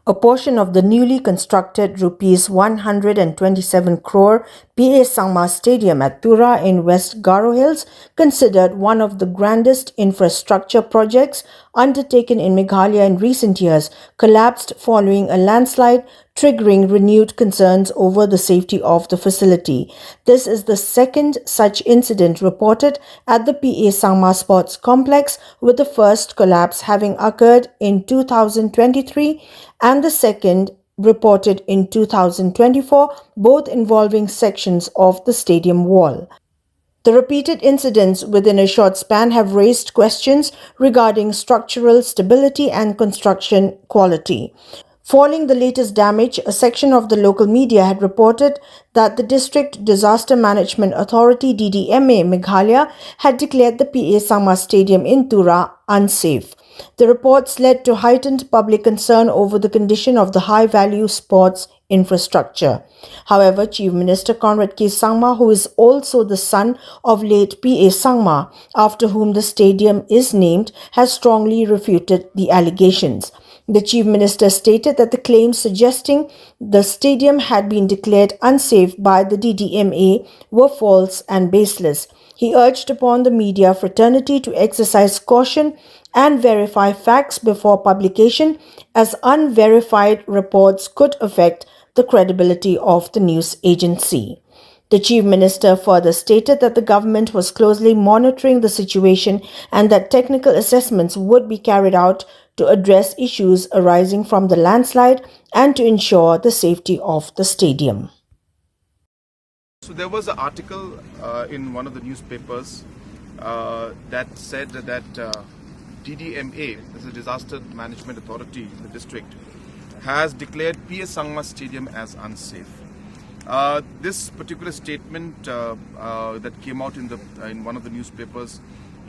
A portion of the newly constructed Rs 127 crore PA Sangma Stadium at Tura in West Garo Hills, considered one of the grandest infrastructure projects undertaken in Meghalaya in recent years, collapsed following a landslide, triggering renewed concerns over the safety of the facility. This is the second such incident reported at the PA Sangma Sports Complex, with the first collapse having occurred in 2023 and the second reported in 2024, both involving sections of the stadium wall. The repeated incidents within a short span have raised questions regarding structural stability and construction quality. Following the latest damage, a section of the local media had reported that the District Disaster Management Authority DDMA Meghalaya had declared the PA Sangma Stadium in Tura unsafe. The reports led to heightened public concern over the condition of the high-value sports infrastructure. However, Chief Minister Conrad K. Sangma, who is also the son of late PA Sangma, after whom the stadium is named, has strongly refuted the allegations. The Chief Minister stated that the claims suggesting the stadium had been declared unsafe by the DDMA were false and baseless. He urged upon the media fraternity to exercise caution and verify facts before publication, as unverified reports could affect the credibility of the news agency. The Chief Minister further stated that the government was closely monitoring the situation and that technical assessments would be carried out to address issues arising from the landslide and to ensure the safety of the stadium. So there was an article in one of the newspapers that said that DDMA, this is Disaster Management Authority, the district, has declared PA Sangma Stadium as unsafe. This particular statement that came out in one of the newspapers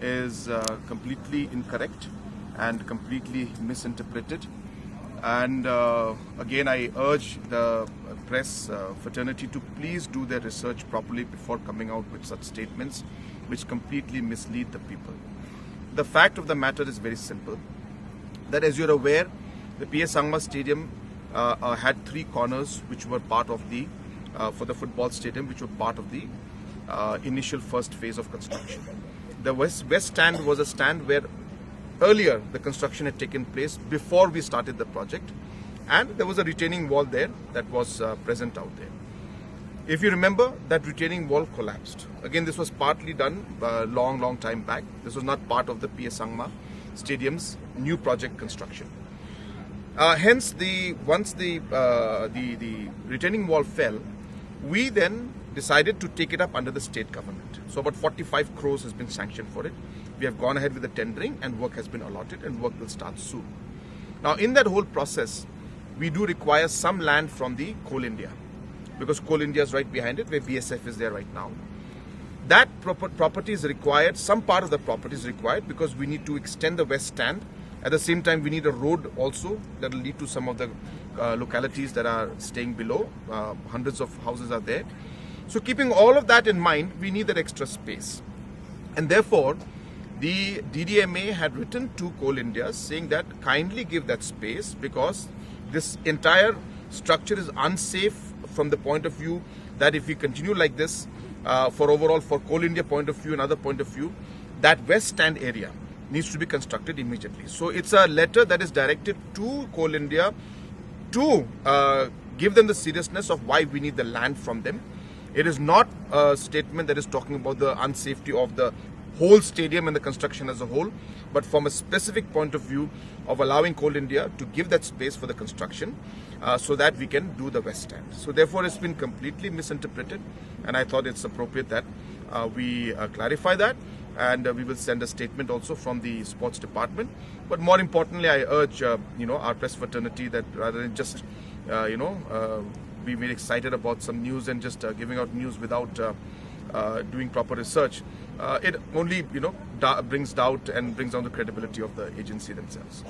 is completely incorrect and completely misinterpreted. And again, I urge the press fraternity to please do their research properly before coming out with such statements which completely mislead the people. The fact of the matter is very simple, that as you're aware, the PA Sangma Stadium had three corners which were part of the, for the football stadium, which were part of the initial first phase of construction. The west stand was a stand where earlier the construction had taken place before we started the project, and there was a retaining wall there that was present out there. If you remember, that retaining wall collapsed. Again, this was partly done long time back. This was not part of the PA Sangma Stadium's new project construction. Hence, once the retaining wall fell, we then decided to take it up under the state government. So about 45 crores has been sanctioned for it. We have gone ahead with the tendering and work has been allotted and work will start soon. Now, in that whole process, we do require some land from the Coal India, because Coal India is right behind it, where BSF is there right now. That property is required, some part of the property is required, because we need to extend the west stand. At the same time, we need a road also that will lead to some of the localities that are staying below. Hundreds of houses are there. So keeping all of that in mind, we need that extra space. And therefore, the DDMA had written to Coal India saying that kindly give that space, because this entire structure is unsafe from the point of view that if we continue like this, for Coal India point of view and other point of view, that west stand area needs to be constructed immediately. So it's a letter that is directed to Coal India to give them the seriousness of why we need the land from them. It is not a statement that is talking about the unsafety of the whole stadium and the construction as a whole, but from a specific point of view of allowing Coal India to give that space for the construction so that we can do the west stand. So therefore, it's been completely misinterpreted, and I thought it's appropriate that we clarify that, and we will send a statement also from the sports department. But more importantly, I urge our press fraternity that rather than just be very excited about some news and just giving out news without doing proper research, it only brings doubt and brings down the credibility of the agency themselves.